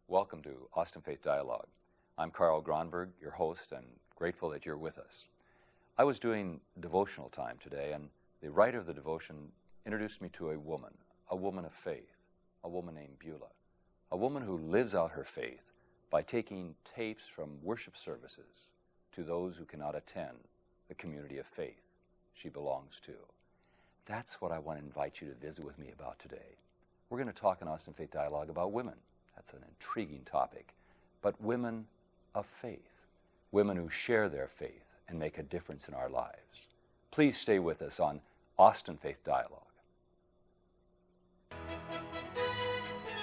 Welcome to Austin Faith Dialogue. I'm Carl Gronberg, your host, and grateful that you're with us. I was doing devotional time today, and the writer of the devotion introduced me to a woman of faith, a woman named Beulah, a woman who lives out her faith by taking tapes from worship services to those who cannot attend the community of faith she belongs to. That's what I want to invite you to visit with me about today. We're going to talk in Austin Faith Dialogue about women. That's an intriguing topic. But women of faith, women who share their faith and make a difference in our lives. Please stay with us on Austin Faith Dialogue.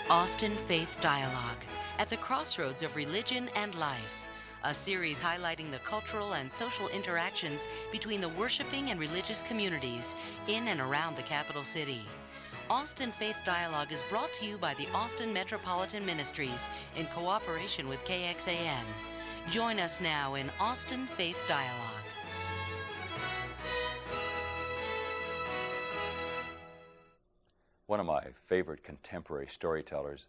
Austin Faith Dialogue, at the crossroads of religion and life. A series highlighting the cultural and social interactions between the worshiping and religious communities in and around the capital city. Austin Faith Dialogue is brought to you by the Austin Metropolitan Ministries in cooperation with KXAN. Join us now in Austin Faith Dialogue. One of my favorite contemporary storytellers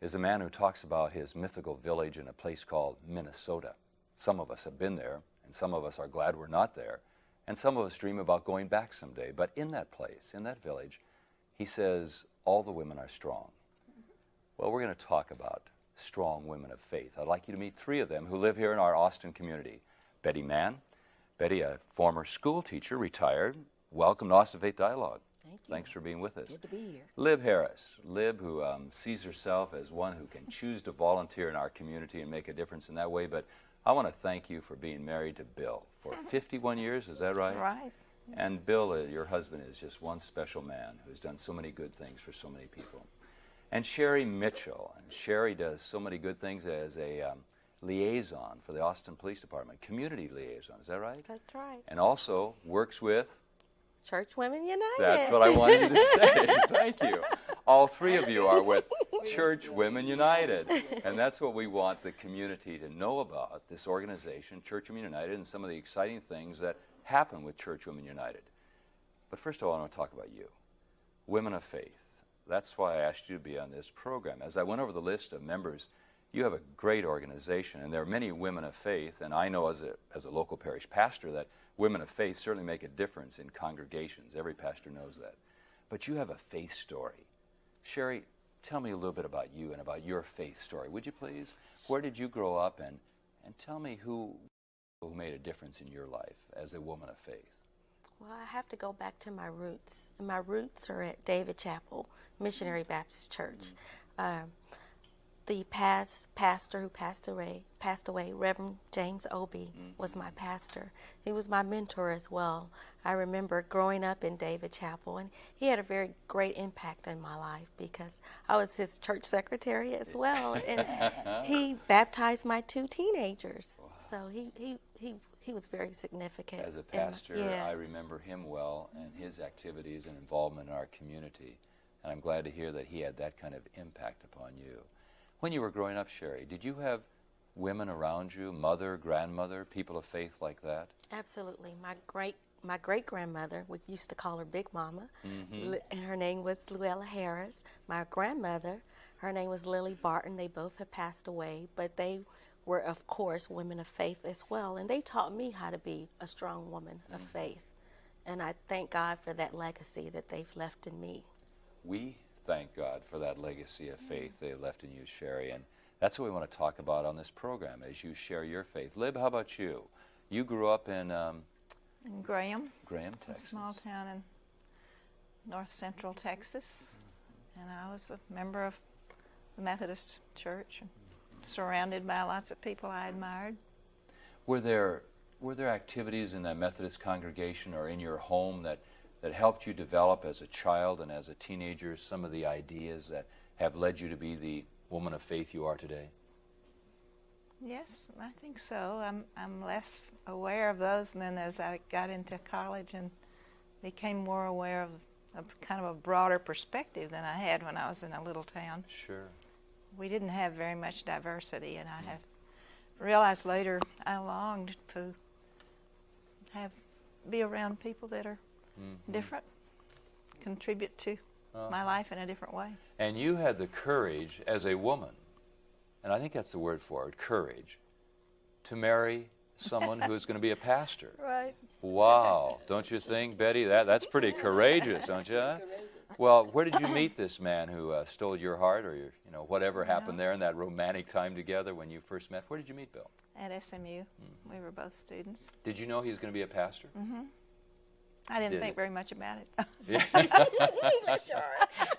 is a man who talks about his mythical village in a place called Minnesota. Some of us have been there, and some of us are glad we're not there, and some of us dream about going back someday. But in that place, in that village, he says, all the women are strong. Well, we're going to talk about strong women of faith. I'd like you to meet three of them who live here in our Austin community. Betty Mann. Betty, a former school teacher, retired. Welcome to Austin Faith Dialogue. Thank you. Thanks for being with us. Good to be here. Lib Harris. Lib, who sees herself as one who can choose to volunteer in our community and make a difference in that way. But I want to thank you for being married to Bill for 51 years. Is that right? Right. And Bill, your husband, is just one special man who's done so many good things for so many people. And Sherry Mitchell. And Sherry does so many good things as a liaison for the Austin Police Department, community liaison. Is that right? That's right. And also works with... Church Women United. That's what I wanted you to say. Thank you. All three of you are with Church Women United. And that's what we want the community to know about, this organization, Church Women United, and some of the exciting things that happen with Church Women United. But first of all, I want to talk about you, women of faith. That's why I asked you to be on this program. As I went over the list of members, you have a great organization, and there are many women of faith, and I know as a local parish pastor that women of faith certainly make a difference in congregations. Every pastor knows that. But you have a faith story. Sherry, tell me a little bit about you and about your faith story, would you please? Where did you grow up, and tell me who made a difference in your life as a woman of faith? Well, I have to go back to my roots. And my roots are at David Chapel Missionary Baptist Church. The pastor who passed away, Reverend James Obey, was my pastor. He was my mentor as well. I remember growing up in David Chapel, and he had a very great impact in my life because I was his church secretary as well, and he baptized my two teenagers. Wow. So he was very significant. As a pastor, I remember him well and his activities and involvement in our community, and I'm glad to hear that he had that kind of impact upon you. When you were growing up, Sherry, did you have women around you, mother, grandmother, people of faith like that? Absolutely. My great-grandmother, we used to call her Big Mama, and her name was Luella Harris. My grandmother, her name was Lily Barton. They both have passed away, but they were, of course, women of faith as well, and they taught me how to be a strong woman of faith, and I thank God for that legacy that they've left in me. We thank God for that legacy of faith they left in you, Sherry, and that's what we want to talk about on this program as you share your faith. Lib, how about you? You grew up in Graham, Texas. a small town in north central Texas, and I was a member of the Methodist Church, surrounded by lots of people I admired. Were there activities in that Methodist congregation or in your home that helped you develop as a child and as a teenager some of the ideas that have led you to be the woman of faith you are today? Yes, I think so. I'm less aware of those, and then as I got into college and became more aware of kind of a broader perspective than I had when I was in a little town. Sure. We didn't have very much diversity, and I have realized later I longed to be around people that are different, contribute to my life in a different way. And you had the courage as a woman and I think that's the word for it, courage, to marry someone who's going to be a pastor. Right. Wow, don't you think, Betty? That's pretty courageous, don't you? Huh? Well, where did you meet this man who stole your heart, or whatever happened there in that romantic time together when you first met? Where did you meet Bill? At SMU. We were both students. Did you know he was going to be a pastor? I didn't Did think it? very much about it. Yeah. Sure.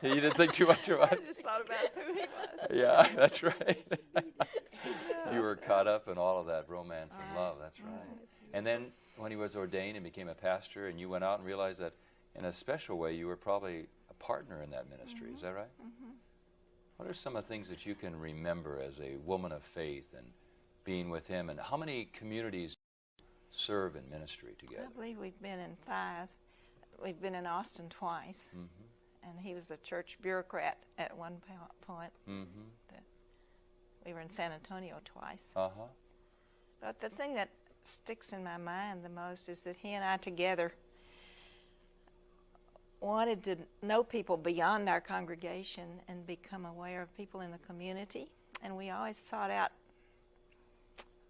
You didn't think too much about I it? just thought about who he was. Yeah, that's right. You were caught up in all of that romance and love, that's right. And then when he was ordained and became a pastor, and you went out and realized that in a special way you were probably a partner in that ministry, is that right? What are some of the things that you can remember as a woman of faith and being with him, and how many communities serve in ministry together? I believe we've been in 5. We've been in Austin twice, and he was the church bureaucrat at one point. We were in San Antonio twice. But the thing that sticks in my mind the most is that he and I together wanted to know people beyond our congregation and become aware of people in the community. And we always sought out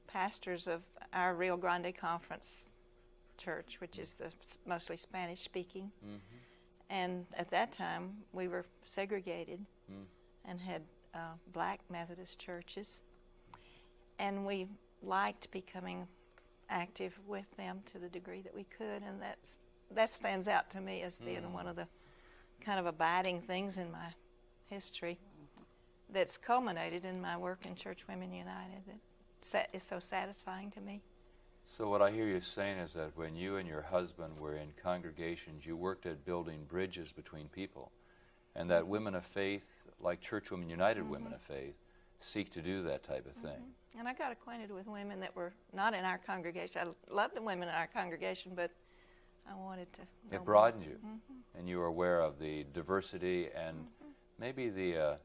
pastors of our Rio Grande Conference church, which is the mostly Spanish speaking. And at that time we were segregated and had black Methodist churches, and we liked becoming active with them to the degree that we could, and that stands out to me as being one of the kind of abiding things in my history that's culminated in my work in Church Women United that is so satisfying to me. So what I hear you saying is that when you and your husband were in congregations, you worked at building bridges between people, and that women of faith, like Church Women United Women of Faith, seek to do that type of thing. And I got acquainted with women that were not in our congregation. I loved the women in our congregation, but I wanted to know It broadened you, and you were aware of the diversity and maybe the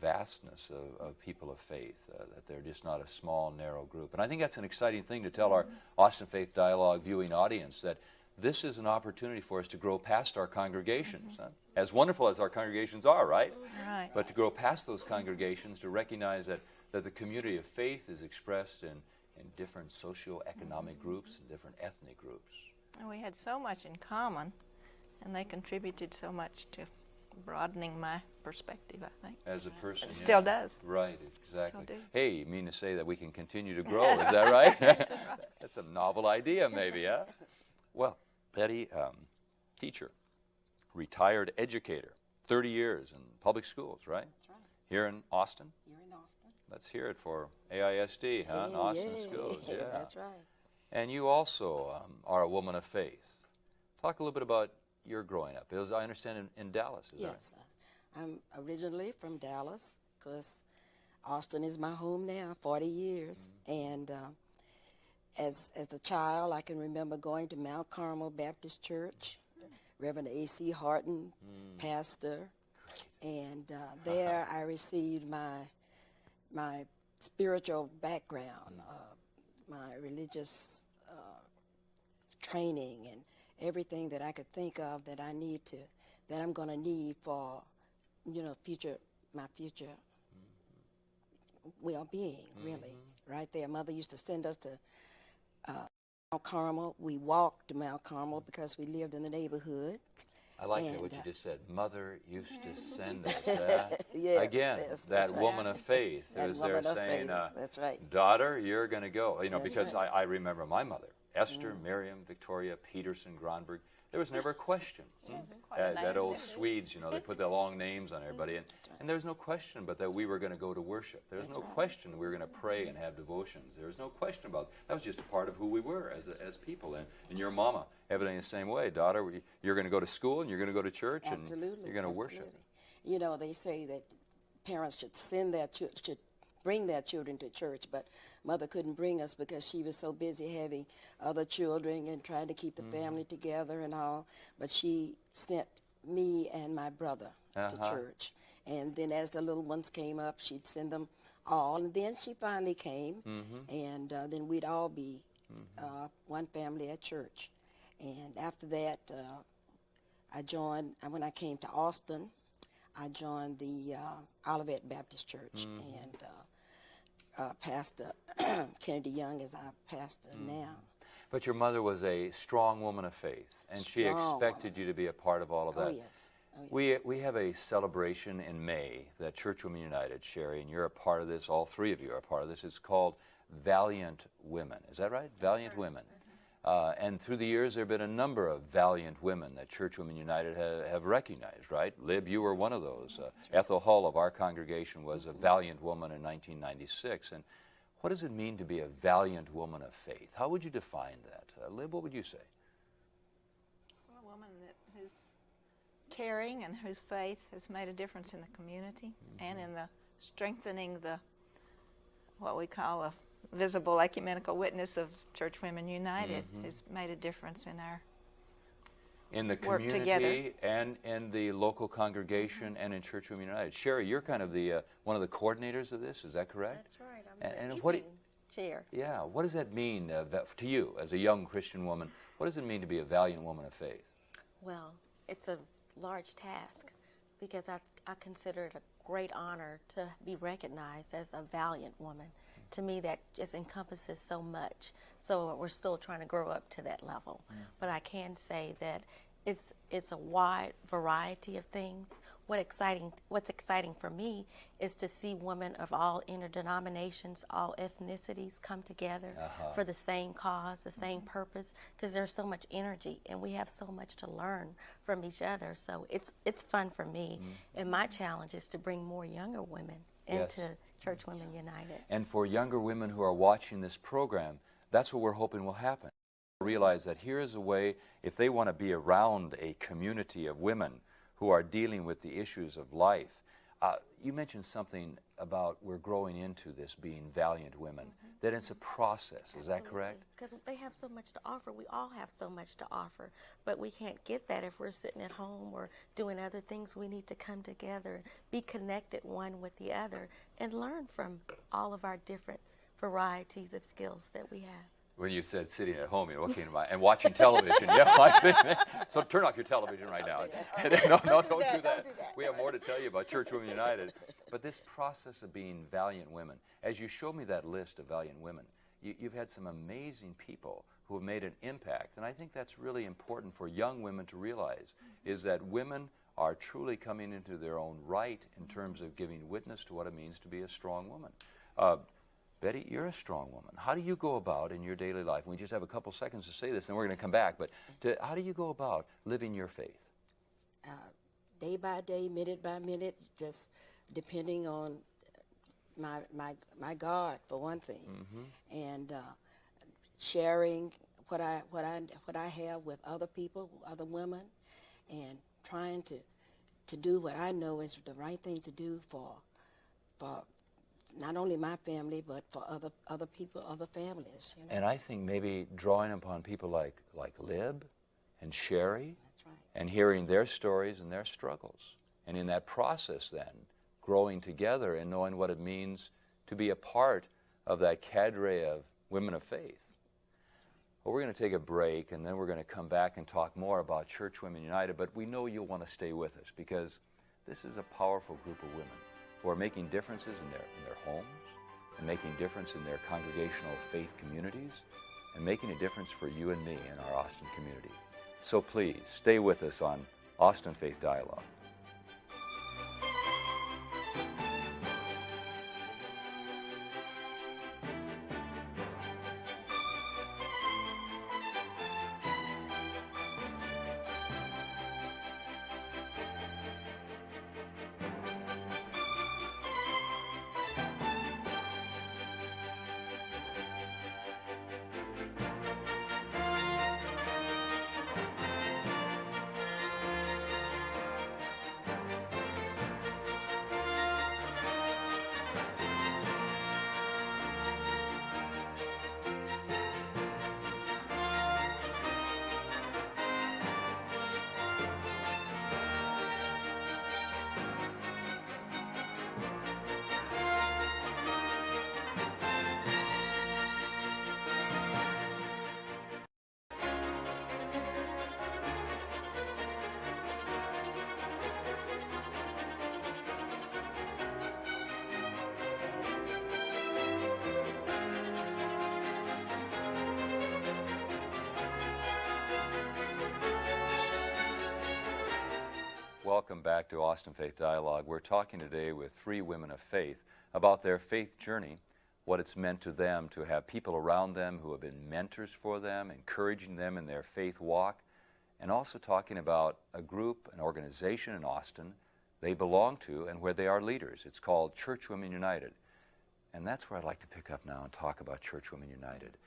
vastness of people of faith, that they're just not a small, narrow group. And I think that's an exciting thing to tell our Austin Faith Dialogue viewing audience, that this is an opportunity for us to grow past our congregations. As wonderful as our congregations are, right? Right. But to grow past those congregations, to recognize that the community of faith is expressed in different socio-economic groups and different ethnic groups. And we had so much in common, and they contributed so much to broadening my perspective, I think. As a person, It still yeah. does. Right, exactly. Still do. Hey, you mean to say that we can continue to grow, is that right? That's a novel idea, maybe, huh? Well, Betty, teacher, retired educator, 30 years in public schools, right? That's right. Here in Austin? Here in Austin. Let's hear it for AISD, huh? In Austin schools, yeah. That's right. And you also are a woman of faith. Talk a little bit about your growing up. It was, I understand, in Dallas, is that right? Yes. I'm originally from Dallas, because Austin is my home now, 40 years. And as a child, I can remember going to Mount Carmel Baptist Church, Reverend A.C. Horton, pastor. And there I received my spiritual background, my religious training, and everything that I could think of that that I'm going to need for, my future well-being, really. Right there, Mother used to send us to Mount Carmel. We walked to Mount Carmel because we lived in the neighborhood. I like that, And, what you just said. Mother used to send us. Yes, Again, yes, that that's right. woman of faith That who's there woman of saying, faith, that's right. daughter, you're going to go. That's Because right. I remember my mother, Esther, Miriam, Victoria, Peterson, Gronberg. There was never a question. quite a That name, old didn't it? Swedes, they put their long names on everybody. And there was no question but that we were going to go to worship. There was no question we were going to pray and have devotions. There was no question about that. Was just a part of who we were as people. And your mama, evidently the same way. Daughter, you're going to go to school and you're going to go to church Absolutely. and you're going to worship. They say that parents should should bring their children to church, but Mother couldn't bring us because she was so busy having other children and trying to keep the family together and all. But she sent me and my brother to church. And then as the little ones came up, she'd send them all. And then she finally came, and then we'd all be one family at church. And after that, when I came to Austin, I joined the Olivet Baptist Church. And Pastor Kennedy Young is our pastor now. But your mother was a strong woman of faith, and she Strong expected you to be a part of all of that. Oh, yes. Oh, yes. We have a celebration in May that Church Women United, Sherry, and you're a part of this. All three of you are a part of this. It's called Valiant Women. Is that right? Valiant Women. And through the years, there have been a number of valiant women that Church Women United have recognized, right? Lib, you were one of those. Ethel Hull of our congregation was a valiant woman in 1996. And what does it mean to be a valiant woman of faith? How would you define that? Lib, what would you say? A woman who's caring and whose faith has made a difference in the community and in the strengthening the what we call a visible ecumenical witness of Church Women United has made a difference in our In the work community and in the local congregation and in Church Women United. Sherry, you're kind of the one of the coordinators of this, is that correct? That's right. And I'm the what evening chair. Yeah, what does that mean to you as a young Christian woman? What does it mean to be a valiant woman of faith? Well, it's a large task because I consider it a great honor to be recognized as a valiant woman. To me, that just encompasses so much. So we're still trying to grow up to that level. But I can say that it's a wide variety of things. What's exciting for me is to see women of all interdenominations, all ethnicities come together for the same cause, the same purpose, because there's so much energy and we have so much to learn from each other. So it's fun for me. And my challenge is to bring more younger women into Church Women United. And for younger women who are watching this program, that's what we're hoping will happen. Realize that here is a way, if they want to be around a community of women who are dealing with the issues of life. You mentioned something about we're growing into this being valiant women, that it's a process. Is that correct? Because they have so much to offer. We all have so much to offer, but we can't get that if we're sitting at home or doing other things. We need to come together, be connected one with the other, and learn from all of our different varieties of skills that we have. When you said sitting at home, what came to mind? And watching television. Yeah, I see. So turn off your television right now. No, don't do that. We have more to tell you about Church Women United. But this process of being valiant women, as you showed me that list of valiant women, you've had some amazing people who have made an impact. And I think that's really important for young women to realize, is that women are truly coming into their own right in terms of giving witness to what it means to be a strong woman. Betty, you're a strong woman. How do you go about in your daily life? And we just have a couple seconds to say this, and we're going to come back. But how do you go about living your faith? Day by day, minute by minute, just depending on my God for one thing, and sharing what I have with other people, other women, and trying to do what I know is the right thing to do for not only my family, but for other people, other families. You know? And I think maybe drawing upon people like Lib and Sherry, That's right. and hearing their stories and their struggles. And in that process then, growing together and knowing what it means to be a part of that cadre of women of faith. Well, we're going to take a break, and then we're going to come back and talk more about Church Women United, but we know you'll want to stay with us because this is a powerful group of women who are making differences in their homes and making difference in their congregational faith communities and making a difference for you and me in our Austin community. So please, stay with us on Austin Faith Dialogue. Welcome back to Austin Faith Dialogue. We're talking today with three women of faith about their faith journey, what it's meant to them to have people around them who have been mentors for them, encouraging them in their faith walk, and also talking about a group, an organization in Austin they belong to and where they are leaders. It's called Church Women United. And that's where I'd like to pick up now and talk about Church Women United.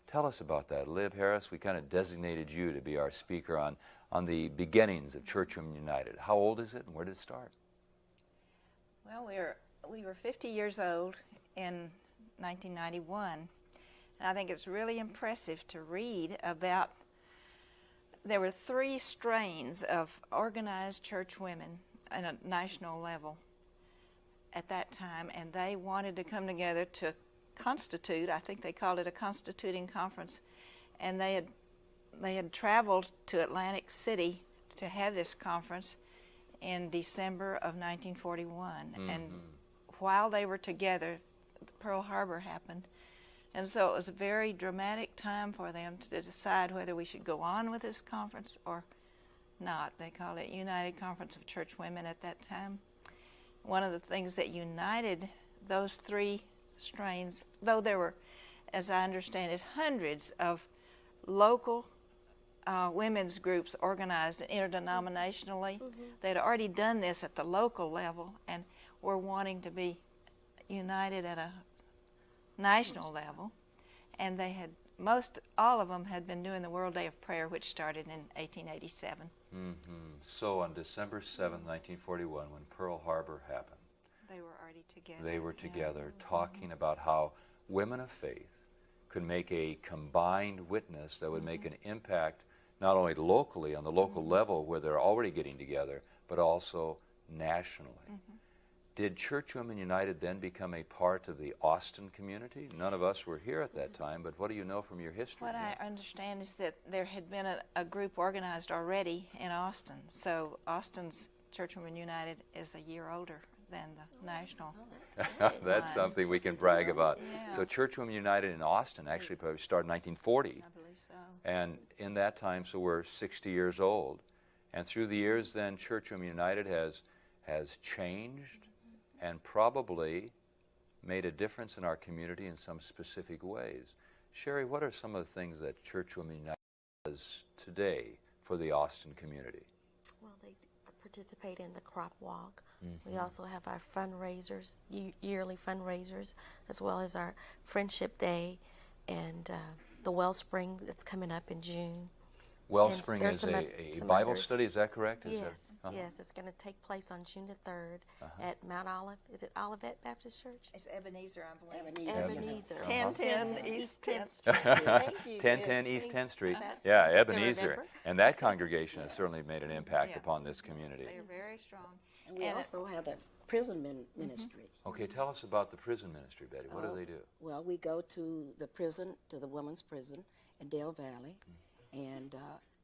Tell us about that. Lib Harris, we kind of designated you to be our speaker on the beginnings of Church Women United. How old is it and where did it start? Well, we were 50 years old in 1991, and I think it's really impressive to read about. There were three strains of organized church women at a national level at that time, and they wanted to come together to constitute, I think they called it a constituting conference, and they had traveled to Atlantic City to have this conference in December of 1941. And while they were together, Pearl Harbor happened. And so it was a very dramatic time for them to decide whether we should go on with this conference or not. They called it United Conference of Church Women at that time. One of the things that united those three strains, though there were, as I understand it, hundreds of local women's groups organized interdenominationally. They'd already done this at the local level and were wanting to be united at a national level. And they had, all of them had been doing the World Day of Prayer, which started in 1887. So on December 7th, 1941, when Pearl Harbor happened, They were already together. they were together talking about how women of faith could make a combined witness that would make an impact not only locally, on the local level where they're already getting together, but also nationally. Did Church Women United then become a part of the Austin community? None of us were here at that time, but what do you know from your history? What I understand is that there had been a group organized already in Austin. So Austin's Church Women United is a year older than the national. That's something we can brag about. Yeah. So Church Women United in Austin actually probably started in 1940. I believe so. And in that time, so we're 60 years old. And through the years then, Church Women United has changed and probably made a difference in our community in some specific ways. Sherry, what are some of the things that Church Women United does today for the Austin community? Well, they participate in the crop walk. We also have our fundraisers, yearly fundraisers, as well as our Friendship Day and the Wellspring that's coming up in June. Wellspring there's is some a Bible others. study, is that correct? Is Yes, there- yes, it's going to take place on June the 3rd at Mount Olive. Is it Olivet Baptist Church? It's Ebenezer, I believe. Ebenezer. 1010 East 10th Street. Thank you. 1010 Good. East Thank 10th Street. That's Yeah, good to Ebenezer. remember. And that congregation has certainly made an impact Yeah. upon this community. They are very strong. And we also have the prison ministry. Okay, tell us about the prison ministry, Betty. What do they do? Well, we go to the prison, to the women's prison in Dale Valley, and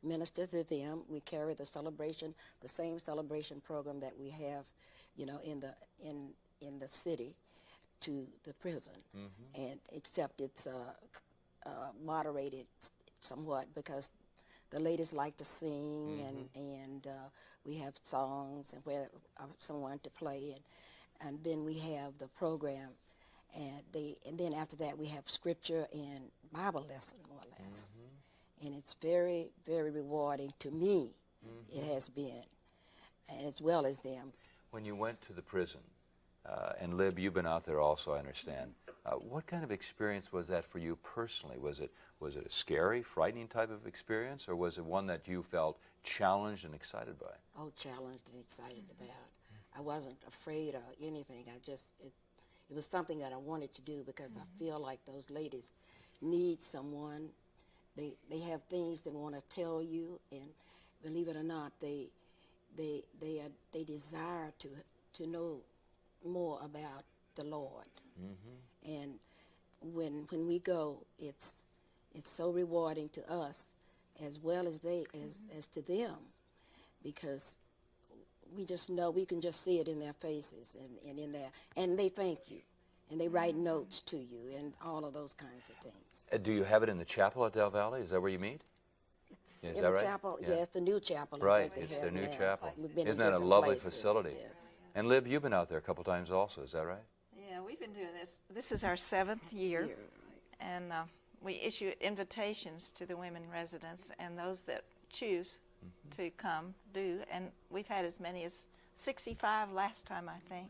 minister to them. We carry the celebration, the same celebration program that we have, you know, in the city, to the prison, and except it's moderated somewhat because the ladies like to sing, and we have songs and where someone to play, and then we have the program, and then after that we have scripture and Bible lesson, more or less, and it's very, very rewarding to me. It has been, and as well as them. When you went to the prison, and Lib, you've been out there also, I understand. What kind of experience was that for you personally? Was it a scary, frightening type of experience, or was it one that you felt challenged and excited by? Oh, challenged and excited about. I wasn't afraid of anything. It was something that I wanted to do because I feel like those ladies need someone. They have things they want to tell you, and believe it or not, they desire to know more about the Lord. And when we go, it's so rewarding to us as well as as to them, because we just know, we can just see it in their faces and they thank you, and they write notes to you and all of those kinds of things. Do you have it in the chapel at Del Valley? Is that where you meet? Is in that the right? chapel. Yeah. Yeah, it's the new chapel. I Right, think they it's have their new now. chapel. We've been in Isn't that a different lovely places, facility? Yes. And Lib, you've been out there a couple times also, is that right? Yeah, we've been doing this. This is our 7th year, Here, and we issue invitations to the women residents and those that choose to come do. And we've had as many as 65 last time, I think.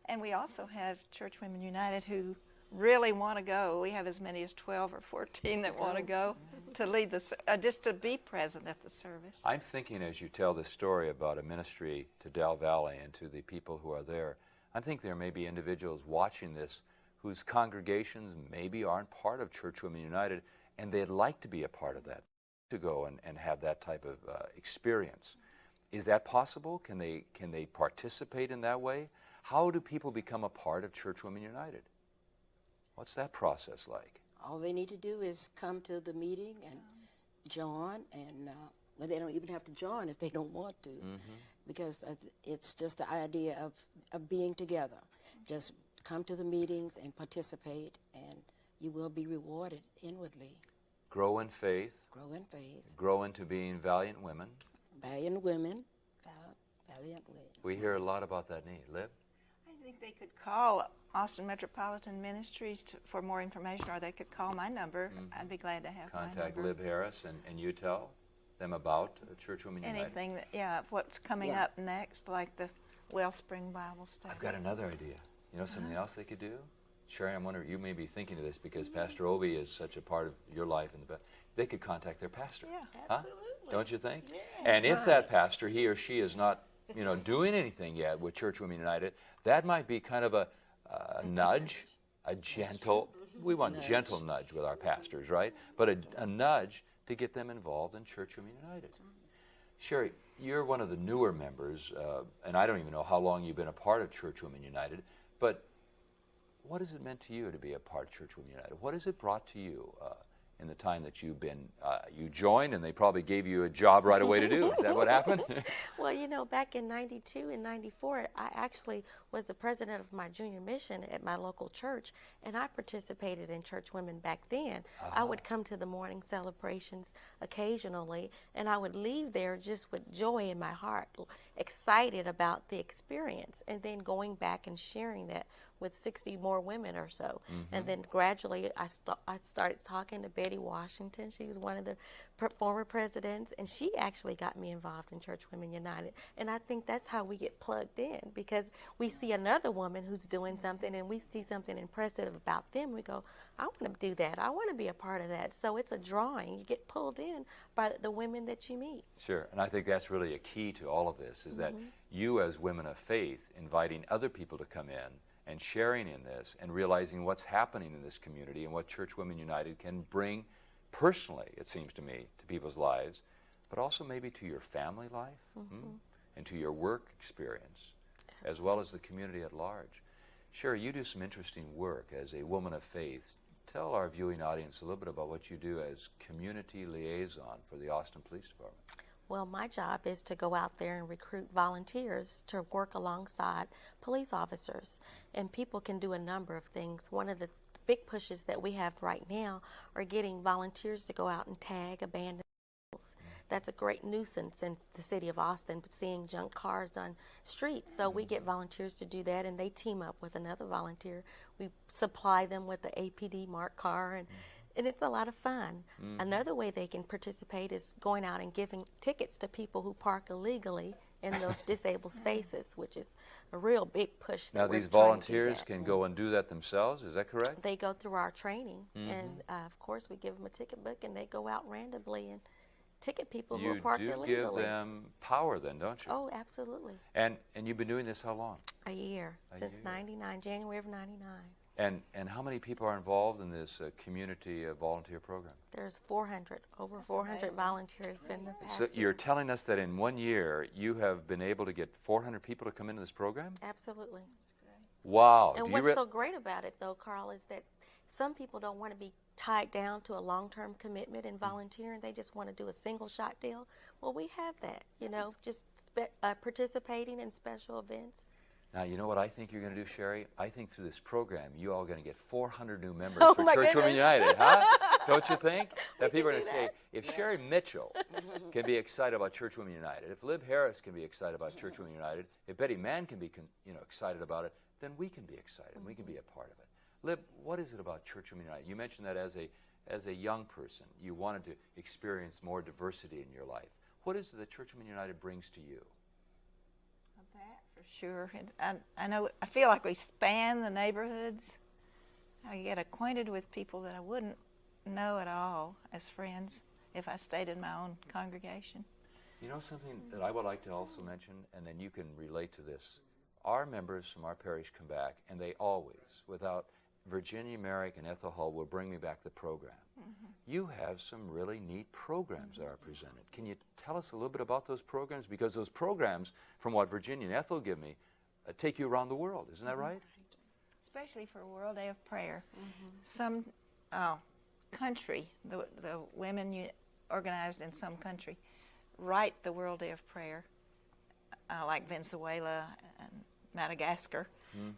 And we also have Church Women United who really want to go. We have as many as 12 or 14 that want to go to lead just to be present at the service. I'm thinking as you tell this story about a ministry to Del Valley and to the people who are there, I think there may be individuals watching this whose congregations maybe aren't part of Church Women United, and they'd like to be a part of that, to go and have that type of experience. Is that possible? Can they participate in that way? How do people become a part of Church Women United? What's that process like? all they need to do is come to the meeting and join, and well, they don't even have to join if they don't want to, because it's just the idea of being together. Just come to the meetings and participate, and you will be rewarded inwardly. Grow in faith, Grow in faith, grow into being valiant women. valiant women, valiant women. We hear a lot about that need. Lib? I think they could call Austin Metropolitan Ministries for more information, or they could call my number. I'd be glad to have Contact my number. Lib Harris, and you tell them about Church Women United. Anything that, what's coming Yeah. up next, like the Wellspring Bible Study. I've got another idea. You know something else they could do? Sherry, I'm wondering, you may be thinking of this because Pastor Obi is such a part of your life. They could contact their pastor. Yeah. Huh? Absolutely. Don't you think? And if that pastor, he or she, is not, doing anything yet with Church Women United, that might be kind of a nudge, a gentle, we want gentle nudge with our pastors, right? But a nudge to get them involved in Church Women United. Sherry, you're one of the newer members, and I don't even know how long you've been a part of Church Women United, but what has it meant to you to be a part of Church Women United? What has it brought to you in the time that you've been, you joined and they probably gave you a job right away to do? Is that what happened? Well, back in 92 and 94, I actually was the president of my junior mission at my local church, and I participated in Church Women back then. I would come to the morning celebrations occasionally, and I would leave there just with joy in my heart, excited about the experience, and then going back and sharing that with 60 more women or so. And then gradually I started talking to Betty Washington. She was one of the former presidents, and she actually got me involved in Church Women United. And I think that's how we get plugged in, because we see another woman who's doing something and we see something impressive about them. We go, I want to do that. I want to be a part of that. So it's a drawing. You get pulled in by the women that you meet. Sure, and I think that's really a key to all of this, is that you as women of faith inviting other people to come in and sharing in this and realizing what's happening in this community and what Church Women United can bring personally, it seems to me, to people's lives, but also maybe to your family life and to your work experience, as well as the community at large. Sherry, you do some interesting work as a woman of faith. Tell our viewing audience a little bit about what you do as community liaison for the Austin Police Department. Well, my job is to go out there and recruit volunteers to work alongside police officers. And people can do a number of things. One of the big pushes that we have right now are getting volunteers to go out and tag abandoned vehicles. That's a great nuisance in the city of Austin, seeing junk cars on streets. So we get volunteers to do that, and they team up with another volunteer. We supply them with the APD marked car, and it's a lot of fun. Another way they can participate is going out and giving tickets to people who park illegally in those disabled spaces, which is a real big push. Now, that we're these trying to do volunteers that. can go and do that themselves, is that correct? They go through our training, and of course we give them a ticket book, and they go out randomly and ticket people who You are parked do illegally. give them power then, don't you? Oh, absolutely. And you've been doing this how long? A year, since year. 99, January of 99. And how many people are involved in this community volunteer program? There's over 400 volunteers in the past So year. you're telling us that in 1 year you have been able to get 400 people to come into this program? Absolutely. Wow. And Do you what's so great about it, though, Carl, is that some people don't want to be tied down to a long-term commitment in volunteering. They just want to do a single-shot deal. Well, we have that, just participating in special events. Now, you know what I think you're going to do, Sherry? I think through this program, you all are going to get 400 new members Oh, for my Church Women goodness. United, huh? Don't you think? That people are going to say, if Sherry Mitchell can be excited about Church Women United, if Lib Harris can be excited about Church Women United, if Betty Mann can be excited about it, then we can be excited. We can be a part of it. Lib, what is it about Church Women United? You mentioned that as a young person, you wanted to experience more diversity in your life. What is it that Church Women United brings to you? That for sure. And I know, I feel like we span the neighborhoods. I get acquainted with people that I wouldn't know at all as friends if I stayed in my own congregation. You know something that I would like to also mention, and then you can relate to this. Our members from our parish come back, and they always, without Virginia Merrick and Ethel Hull, will bring me back the program. You have some really neat programs that are presented. Can you tell us a little bit about those programs? Because those programs, from what Virginia and Ethel give me, take you around the world. Isn't that right? Especially for World Day of Prayer. Some country, the women organized in some country, write the World Day of Prayer, like Venezuela and Madagascar,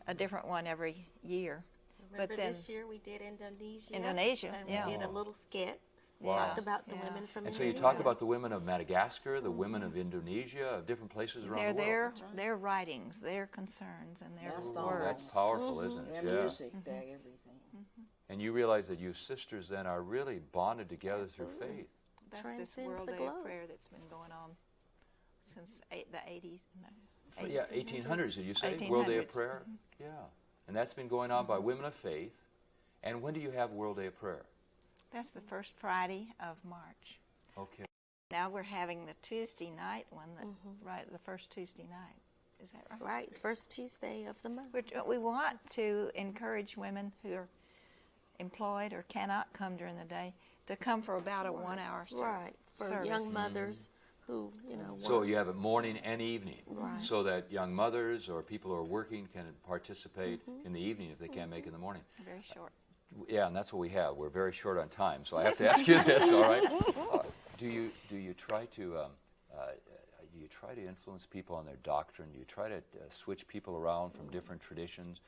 a different one every year. Remember But then this year we did Indonesia. Indonesia, and yeah. we did a little skit. Wow. Talked about the Yeah. women from And so you Indonesia. talk about the women of Madagascar, the women of Indonesia, of different places around they're the world. their writings, their concerns, and their That's the Oh, words. that's powerful, isn't Their it? Yeah. music, their everything. And you realize that you sisters then are really bonded together through Absolutely. faith. That's this Transcends World the Day globe. of Prayer that's been going on since the 80s. No, Yeah, 1800s, did you say? World Day of 1800s. Prayer? Yeah. And that's been going on by women of faith. And when do you have World Day of Prayer? That's the first Friday of March. Okay. Now we're having the Tuesday night one, right, the first Tuesday night. Is that right? Right, first Tuesday of the month. We want to encourage women who are employed or cannot come during the day to come for about a 1 hour Right, for service. young mothers who, you know, So work. you have it morning and evening, Right. so that young mothers or people who are working can participate in the evening if they can't make it in the morning. Very short. Yeah, and that's what we have. We're very short on time, so I have to ask you this. All right? Do you try to influence people on their doctrine? Do you try to switch people around from different traditions?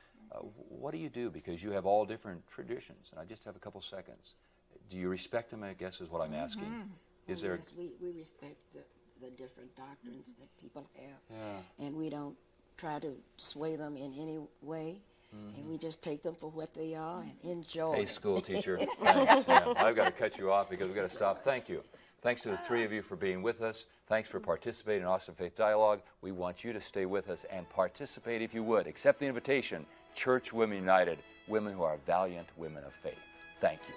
What do you do? Because you have all different traditions, and I just have a couple seconds. Do you respect them? I guess is what I'm asking. Is there? Yes, we respect the different doctrines that people have. Yeah. And we don't try to sway them in any way. And we just take them for what they are and enjoy. Hey, school teacher. Thanks. Yeah, I've got to cut you off because we've got to stop. Thank you. Thanks to the three of you for being with us. Thanks for participating in Austin Faith Dialogue. We want you to stay with us and participate if you would. Accept the invitation. Church Women United, women who are valiant women of faith. Thank you.